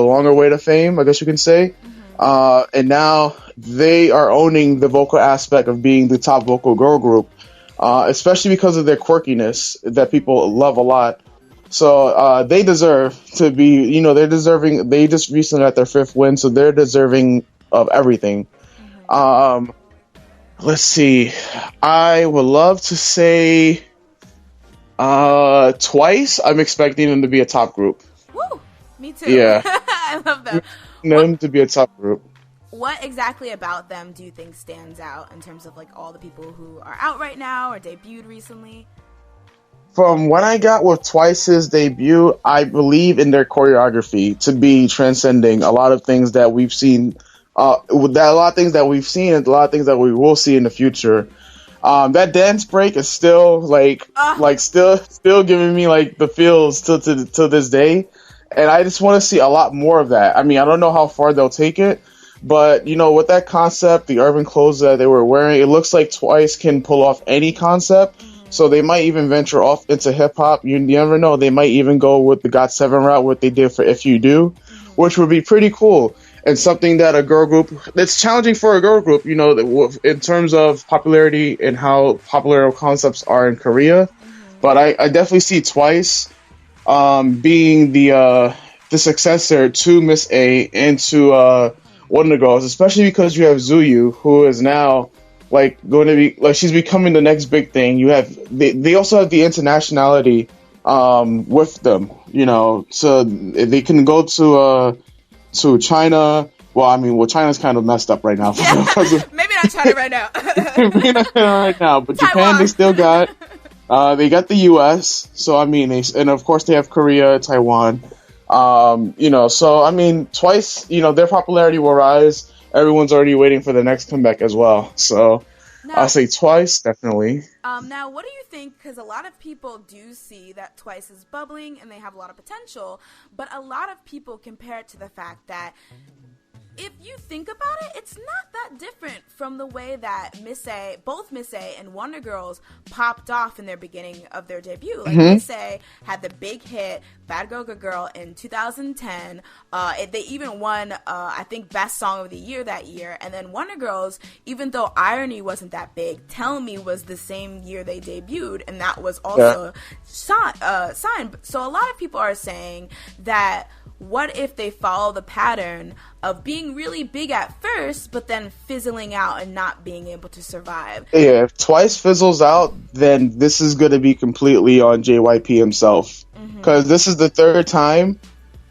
longer way to fame, I guess you can say. And now they are owning the vocal aspect of being the top vocal girl group, especially because of their quirkiness that people love a lot. So they deserve to be, they're deserving. They just recently got their 5th win, so they're deserving of everything. Let's see. I would love to say Twice. I'm expecting them to be a top group. Woo! Me too. Yeah. I love them. Them to be a top group. What exactly about them do you think stands out in terms of like all the people who are out right now or debuted recently? From what I got with Twice's debut, I believe in their choreography to be transcending a lot of things that we've seen. A lot of things that we've seen and a lot of things that we will see in the future. That dance break is still still giving me like the feels to this day, and I just want to see a lot more of that. I mean, I don't know how far they'll take it, but with that concept, the urban clothes that they were wearing, it looks like Twice can pull off any concept. So they might even venture off into hip hop. You never know. They might even go with the GOT7 route, what they did for If You Do, which would be pretty cool. And something that a girl group, that's challenging for a girl group, in terms of popularity and how popular concepts are in Korea. But I definitely see Twice being the successor to Miss A and to Wonder Girls, especially because you have Zuyu, who is now going to be she's becoming the next big thing. You have they also have the internationality with them, so they can go to China. Well, China's kind of messed up right now. Yeah. Maybe not China right now. Maybe not China right now, but Taiwan. Japan they still got. They got the U.S. So and of course they have Korea, Taiwan. So Twice. Their popularity will rise. Everyone's already waiting for the next comeback as well. So I'll say Twice, definitely. Now, what do you think? Because a lot of people do see that Twice is bubbling and they have a lot of potential, but a lot of people compare it to the fact if you think about it, it's not that different from the way that both Miss A and Wonder Girls popped off in their beginning of their debut. Like Miss A had the big hit Bad Girl Good Girl in 2010. They even won, I think, Best Song of the Year that year. And then Wonder Girls, even though Irony wasn't that big, Tell Me was the same year they debuted, and that was also signed. So a lot of people are saying that what if they follow the pattern of being really big at first, but then fizzling out and not being able to survive? Yeah, if Twice fizzles out, then this is going to be completely on JYP himself. Because this is the 3rd time,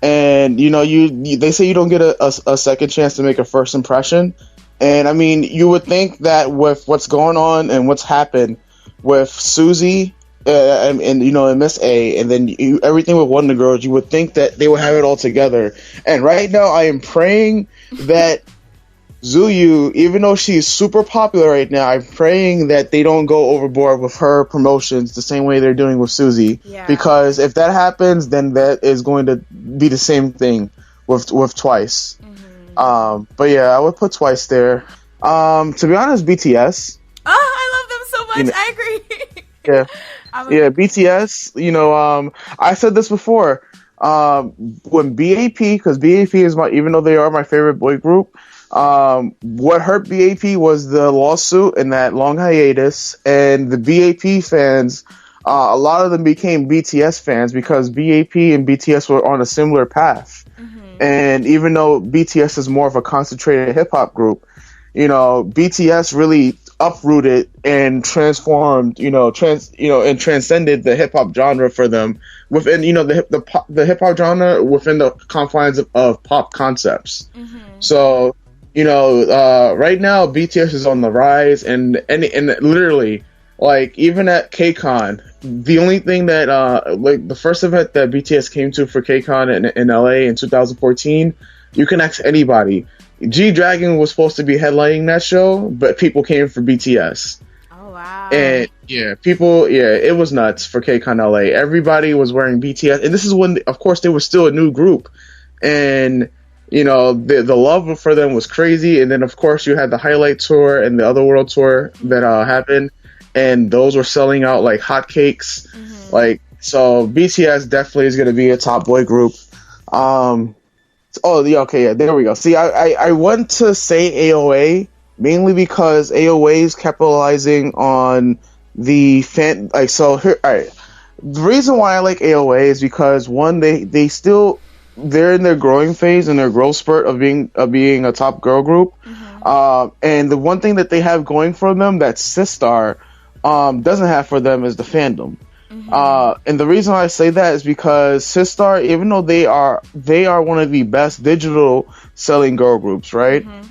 and they say you don't get a second chance to make a first impression. And you would think that with what's going on and what's happened with Suzy and Miss A, and then everything with Wonder Girls, you would think that they would have it all together. And right now, I am praying that Zuyu, even though she's super popular right now, I'm praying that they don't go overboard with her promotions the same way they're doing with Suzy. Yeah. Because if that happens, then that is going to be the same thing with Twice. But yeah, I would put Twice there. To be honest, BTS. Oh, I love them so much. I agree. Yeah. BTS, I said this before, when BAP, because BAP is even though they are my favorite boy group, what hurt BAP was the lawsuit and that long hiatus, and the BAP fans, a lot of them became BTS fans because BAP and BTS were on a similar path. And even though BTS is more of a concentrated hip-hop group, BTS really uprooted and transformed, and transcended the hip hop genre for them within, the hip hop genre within the confines of pop concepts. So, right now BTS is on the rise, and literally, like, even at KCON, the only thing that like the first event that BTS came to for KCON in LA in 2014, you can ask anybody. G Dragon was supposed to be headlining that show, but people came for BTS. Oh wow! And it was nuts for KCON LA. Everybody was wearing BTS, and this is when, of course, they were still a new group, and the love for them was crazy. And then, of course, you had the Highlight Tour and the Other World Tour that happened, and those were selling out like hotcakes. Mm-hmm. Like, so BTS definitely is going to be a top boy group. There we go. See, I want to say AOA mainly because AOA is capitalizing on the fan. Like, so here, all right. The reason why I like AOA is because, one, they're in their growing phase and their growth spurt of being a top girl group. Mm-hmm. And the one thing that they have going for them that Sistar doesn't have for them is the fandom. Mm-hmm. And the reason I say that is because Sistar, even though they are one of the best digital selling girl groups, right? Mm-hmm.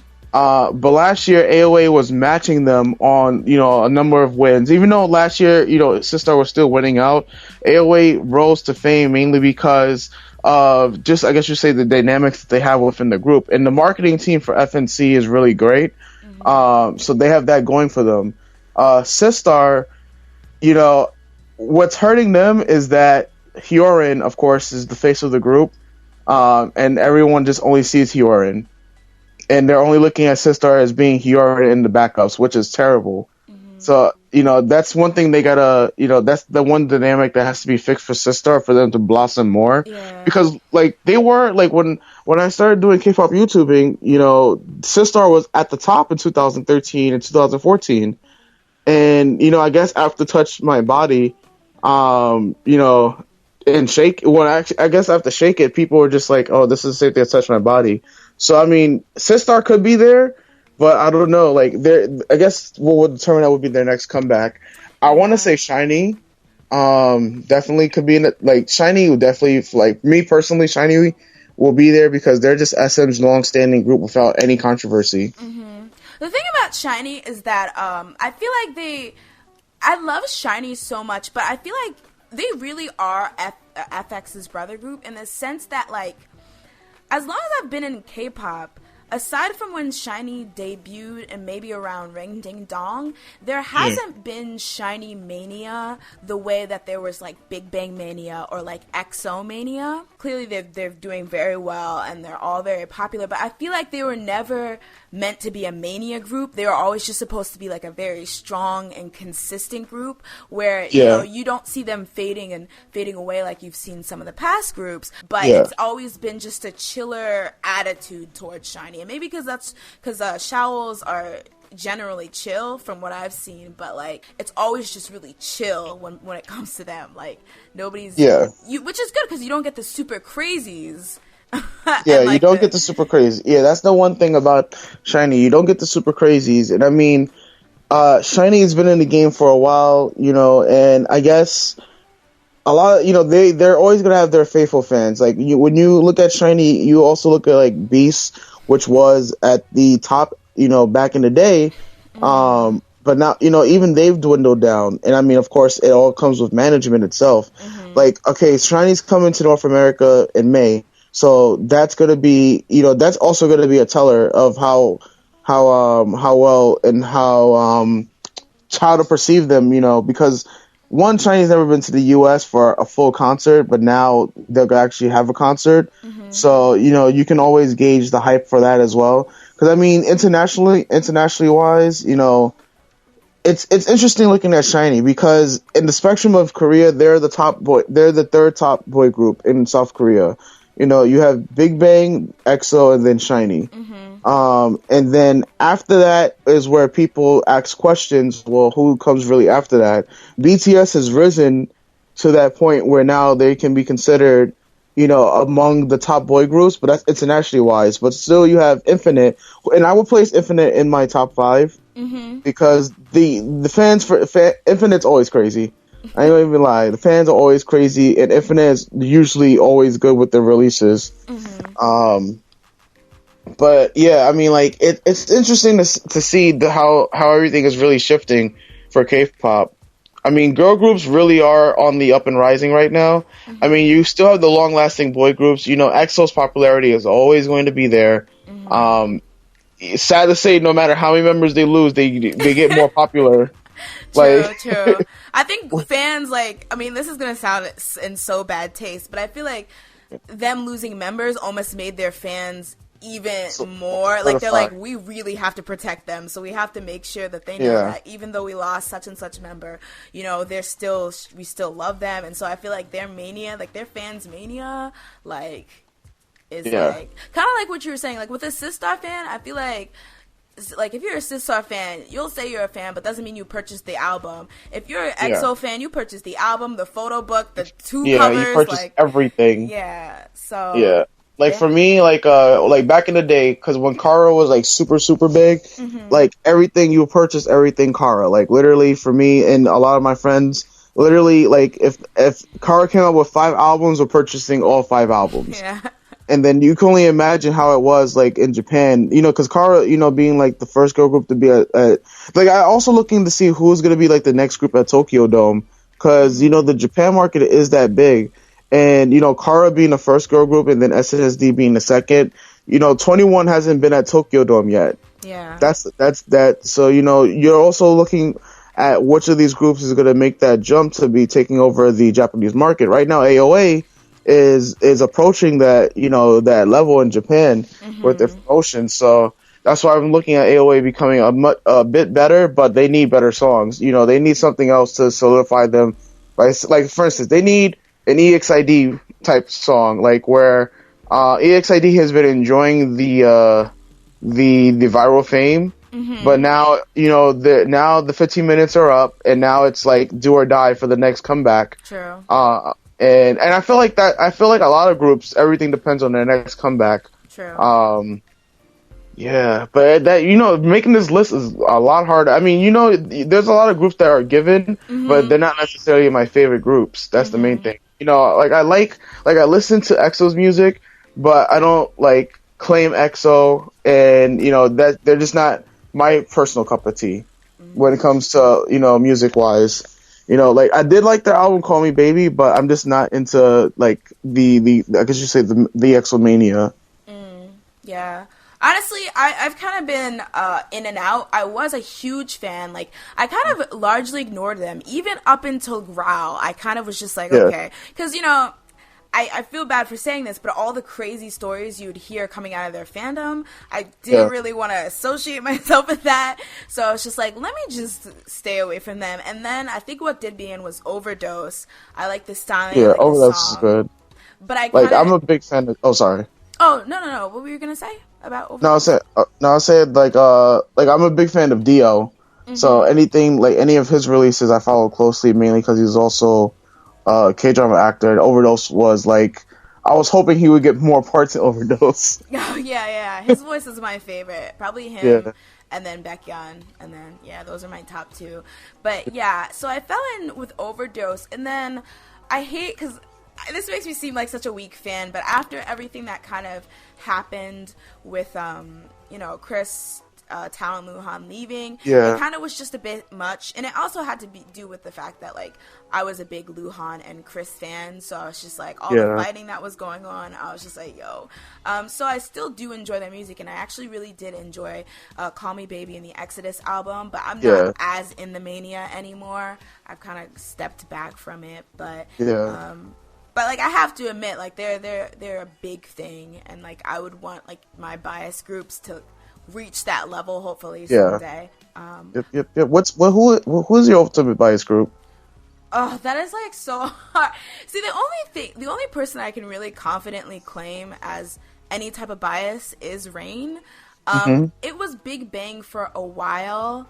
But last year AOA was matching them on, a number of wins. Even though last year, Sistar was still winning out, AOA rose to fame mainly because of just, I guess you say, the dynamics that they have within the group. And the marketing team for FNC is really great. Mm-hmm. So they have that going for them. Sistar, what's hurting them is that Hyorin, of course, is the face of the group, and everyone just only sees Hyorin, and they're only looking at Sistar as being Hyorin in the backups, which is terrible. Mm-hmm. So that's one thing they gotta, that's the one dynamic that has to be fixed for Sistar for them to blossom more. Yeah. Because like they were like when I started doing K-pop YouTubing, Sistar was at the top in 2013 and 2014, and I guess after Touch My Body, and Shake. Well, actually, I guess after Shake It, people were just like, "Oh, this is the same thing as Touch My Body." So, I mean, Sistar could be there, but I don't know. Like, I guess what would determine that would be their next comeback. I want to say SHINee. Definitely could be in it. Like, SHINee would definitely, like, me personally, SHINee will be there because they're just SM's long-standing group without any controversy. Mm-hmm. The thing about SHINee is that I feel like I love SHINee so much, but I feel like they really are FX's brother group in the sense that, like, as long as I've been in K-pop, aside from when SHINee debuted and maybe around Ring Ding Dong, there hasn't been SHINee mania the way that there was like Big Bang mania or like EXO mania. Clearly they're doing very well and they're all very popular, but I feel like they were never meant to be a mania group. They were always just supposed to be like a very strong and consistent group where you don't see them fading away like you've seen some of the past groups, but it's always been just a chiller attitude towards SHINee. And maybe because Showls are generally chill from what I've seen, but like it's always just really chill when it comes to them. Like nobody's which is good because you don't get the super crazies. You don't get the super crazy. Yeah, that's the one thing about SHINee. You don't get the super crazies, and I mean, SHINee has been in the game for a while, and I guess a lot of, they're always gonna have their faithful fans. Like when you look at SHINee, you also look at like Beast, which was at the top, back in the day. Mm-hmm. But now, even they've dwindled down. And I mean, of course, it all comes with management itself. Mm-hmm. Like, okay, SHINee's coming to North America in May. So that's going to be, that's also going to be a teller of how well and how to perceive them, because one, SHINee's never been to the U.S. for a full concert, but now they'll actually have a concert. Mm-hmm. So, you can always gauge the hype for that as well. Because, I mean, internationally wise, it's interesting looking at SHINee because in the spectrum of Korea, they're the third top boy group in South Korea. You have Big Bang, EXO, and then SHINee. Mm-hmm. And then after that is where people ask questions, well, who comes really after that? BTS has risen to that point where now they can be considered, among the top boy groups, but that's internationally wise. But still you have Infinite, and I would place Infinite in my top 5 because the fans for Infinite's always crazy. I don't even lie. The fans are always crazy, and Infinite is usually always good with their releases. Mm-hmm. But yeah, I mean, like it's interesting to see how everything is really shifting for K-pop. I mean, girl groups really are on the up and rising right now. I mean, you still have the long-lasting boy groups. You know, EXO's popularity is always going to be there. Um, Sad to say, no matter how many members they lose, they get more popular. True, Like, true. I think fans, like, I mean, this is going to sound in so bad taste, but I feel like them losing members almost made their fans even more. Like, they're like, we really have to protect them, so we have to make sure that they know that even though we lost such and such member, you know, we still love them. And so I feel like their mania, like, their fans' mania, like, is like, kind of like what you were saying, like, with a Sistar fan, I feel like if you're a Sistar fan, you'll say you're a fan, but doesn't mean you purchased the album. If you're an EXO fan, you purchased the album, the photo book, the two covers. You purchased like everything. Yeah, so like for me, like back in the day, because when Kara was like super super big, like everything you would purchase everything Kara. Like literally for me and a lot of my friends, literally like if Kara came out with 5 albums, we're purchasing all 5 albums. Yeah. And then you can only imagine how it was like in Japan, you know, because Kara, you know, being like the first girl group to be like I also looking to see who's gonna be like the next group at Tokyo Dome, because you know the Japan market is that big, and you know Kara being the first girl group and then SNSD being the second, you know 21 hasn't been at Tokyo Dome yet. Yeah, that's that. So you know you're also looking at which of these groups is gonna make that jump to be taking over the Japanese market. Right now, AOA is approaching that, you know, that level in Japan with their promotion. So that's why I'm looking at AOA becoming a bit better, but they need better songs. You know, they need something else to solidify them. Like for instance, they need an EXID type song, like where EXID has been enjoying the viral fame, but now you know the 15 minutes are up, and now it's like do or die for the next comeback. True. And I feel like that. I feel like a lot of groups, everything depends on their next comeback. True. Yeah, but that, you know, making this list is a lot harder. I mean, you know, there's a lot of groups that are given, but they're not necessarily my favorite groups. That's the main thing. You know, like I listen to EXO's music, but I don't like claim EXO, and you know that they're just not my personal cup of tea when it comes to, you know, music wise. You know, like I did like their album "Call Me Baby," but I'm just not into like the I guess you say the EXO mania. Yeah. Honestly, I've kind of been in and out. I was a huge fan. Like, I kind of largely ignored them. Even up until Growl, I kind of was just like, okay. Because, you know, I feel bad for saying this, but all the crazy stories you would hear coming out of their fandom, I didn't really want to associate myself with that. So I was just like, let me just stay away from them. And then I think what did me in was Overdose. I like the styling. Yeah, like Overdose is good. But I like, I'm a big fan of... Oh, sorry. Oh, no. What were you going to say about Overdose? I said like I'm a big fan of Dio. So anything, like any of his releases I follow closely, mainly because he's also K-drama actor, and Overdose was like, I was hoping he would get more parts in Overdose. Oh, yeah. His voice is my favorite. Probably him, and then Baekhyun, and then, those are my top 2. But, so I fell in with Overdose, and then I hate, because this makes me seem like such a weak fan, but after everything that kind of happened with, you know, Chris... Tao and Luhan leaving, it kind of was just a bit much, and it also had to do with the fact that like I was a big Luhan and Chris fan, so I was just like all the fighting that was going on, I was just like yo. So I still do enjoy their music, and I actually really did enjoy Call Me Baby and the Exodus album, but I'm not as in the mania anymore. I've kind of stepped back from it, but like I have to admit, like they're a big thing, and like I would want like my bias groups to reach that level hopefully someday. Who's your ultimate bias group? Oh, that is like so hard. See, the only person I can really confidently claim as any type of bias is Rain. It was Big Bang for a while,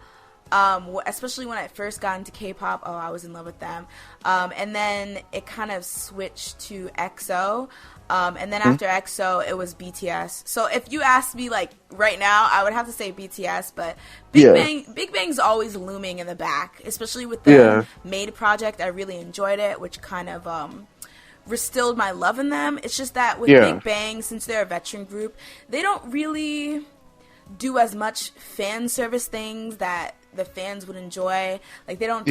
especially when I first got into K-pop. Oh, I was in love with them, and then it kind of switched to EXO. And then after EXO, it was BTS. So if you ask me, like, right now, I would have to say BTS, but Big Bang's always looming in the back, especially with the Made project. I really enjoyed it, which kind of restilled my love in them. It's just that with Yeah. Big Bang, since they're a veteran group, they don't really do as much fan service things that the fans would enjoy. Like, they don't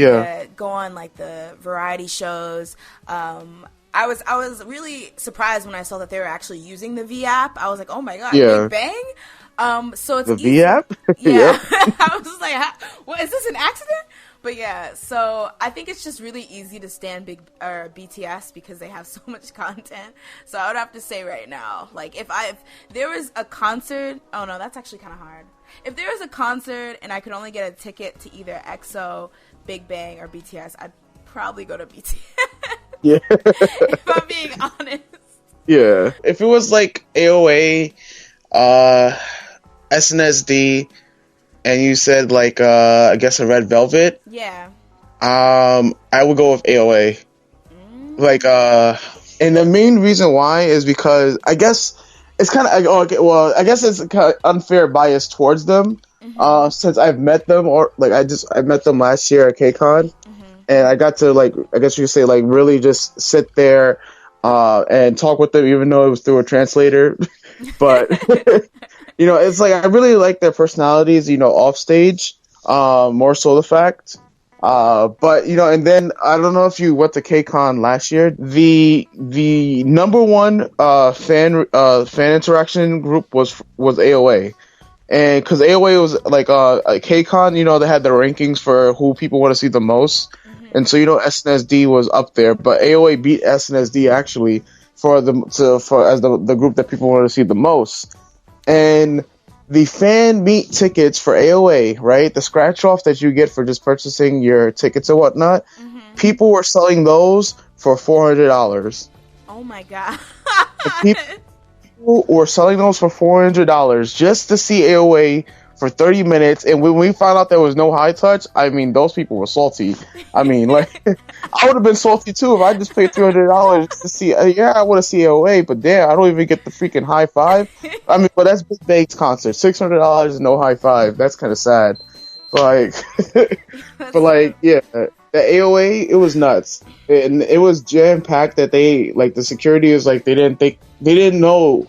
go on like the variety shows. I was really surprised when I saw that they were actually using the V app. I was like, oh my god, Big Bang. So it's the easy. V app. Yeah. I was just like, what, is this an accident? But yeah, so I think it's just really easy to stand BTS because they have so much content. So I would have to say right now, like, if there was a concert, oh no, that's actually kind of hard. If there was a concert and I could only get a ticket to either EXO, Big Bang, or BTS, I'd probably go to BTS. Yeah. If I'm being honest. Yeah. If it was like AOA, SNSD, and you said like I guess a Red Velvet. Yeah. I would go with AOA. Like and the main reason why is because I guess it's kind of I guess it's kind of unfair bias towards them. Since I've met them, or like I met them last year at KCON, and I got to, like, I guess you could say, like, really just sit there and talk with them, even though it was through a translator. But you know, it's like I really like their personalities, you know, off stage, more so the fact. But you know, and then I don't know if you went to KCON last year. The number one fan interaction group was AOA, and because AOA was like KCON, you know, they had the rankings for who people want to see the most, and so, you know, SNSD was up there, but AOA beat SNSD actually for as the group that people want to see the most. And the fan meet tickets for AOA, right? The scratch off that you get for just purchasing your tickets and whatnot, people were selling those for $400. Oh my god. People were selling those for $400 just to see AOA for 30 minutes. And when we found out there was no high touch, I mean, those people were salty. I mean, like, I would have been salty too if I just paid $300 to see. Yeah, I want to see AOA, but damn, I don't even get the freaking high five. I mean, but that's Big Bang's concert. $600 and no high five. That's kind of sad. Like, but like, yeah, the AOA, it was nuts, and it was jam packed. That they, like, the security was like, they didn't know.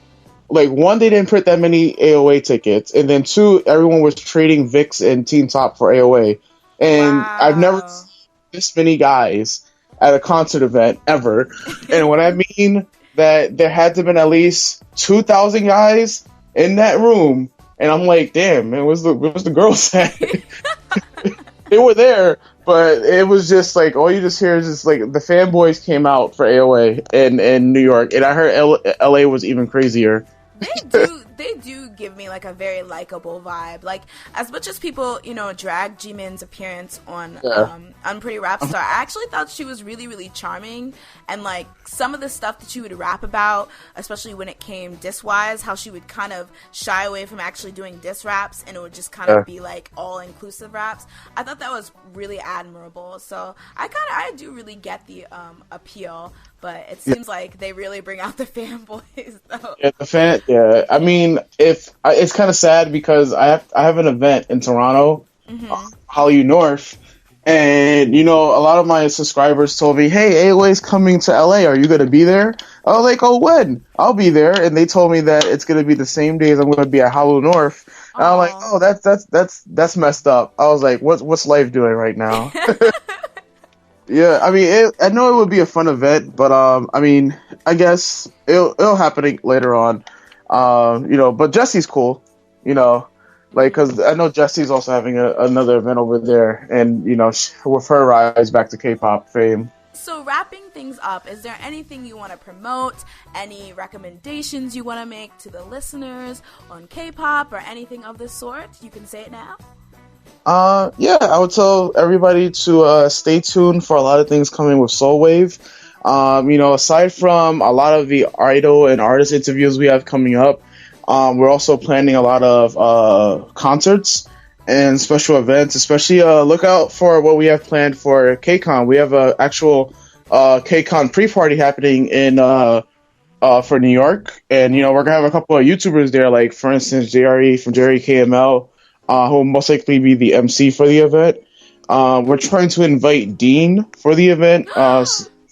Like, one, they didn't print that many AOA tickets, and then two, everyone was trading VIX and Team Top for AOA. And I've never seen this many guys at a concert event ever. And when I mean that there had to have been at least 2,000 guys in that room, and I'm like, damn, man, where's the girls at? They were there, but it was just like, all you just hear is just like the fanboys came out for AOA in New York, and I heard LA was even crazier. They do give me like a very likable vibe. Like, as much as people, you know, drag Jimin's appearance on Pretty Rap Star, I actually thought she was really, really charming. And like some of the stuff that she would rap about, especially when it came diss wise, how she would kind of shy away from actually doing diss raps, and it would just kind of be like all inclusive raps. I thought that was really admirable. So I do really get the appeal. But it seems like they really bring out the fanboys, though. Yeah, I mean, it's kind of sad because I have an event in Toronto, Hollywood North, and you know, a lot of my subscribers told me, "Hey, AOA's coming to LA. Are you gonna be there?" I was like, "Oh, when? I'll be there." And they told me that it's gonna be the same day as I'm gonna be at Hollywood North. And I'm like, "Oh, that's messed up." I was like, "What's life doing right now?" Yeah, I mean, I know it would be a fun event, but I mean, I guess it'll happen later on. You know, but Jesse's cool, you know, like, because I know Jesse's also having another event over there, and you know, with her rise back to K-pop fame. So, wrapping things up, is there anything you want to promote? Any recommendations you want to make to the listeners on K-pop or anything of the sort? You can say it now. Yeah, I would tell everybody to stay tuned for a lot of things coming with SeoulWave. You know, aside from a lot of the idol and artist interviews we have coming up, we're also planning a lot of concerts and special events. Especially look out for what we have planned for KCON. We have an actual KCON pre-party happening in for New York, and you know, we're gonna have a couple of YouTubers there, like for instance JRE from Jerry KML. Who will most likely be the MC for the event. We're trying to invite Dean for the event.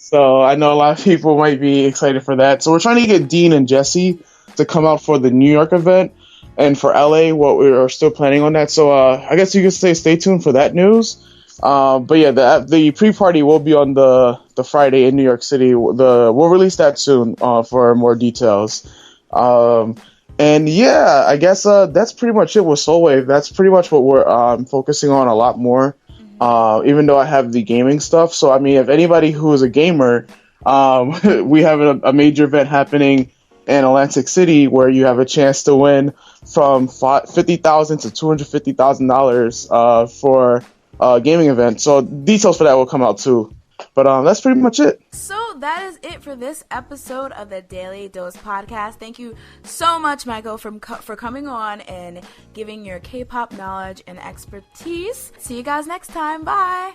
So I know a lot of people might be excited for that. So we're trying to get Dean and Jesse to come out for the New York event, and for LA, what we are still planning on that. So I guess you could say stay tuned for that news. But yeah, the pre-party will be on the Friday in New York City. We'll release that soon for more details. And yeah, I guess that's pretty much it with SeoulWave. That's pretty much what we're focusing on a lot more. Even though I have the gaming stuff. So I mean, if anybody who is a gamer, we have a major event happening in Atlantic City where you have a chance to win from $50,000 to $250,000 for a gaming event. So details for that will come out too. But that's pretty much it. So that is it for this episode of the Daily Dose podcast. Thank you so much, Michael, for coming on and giving your K-pop knowledge and expertise. See you guys next time. Bye.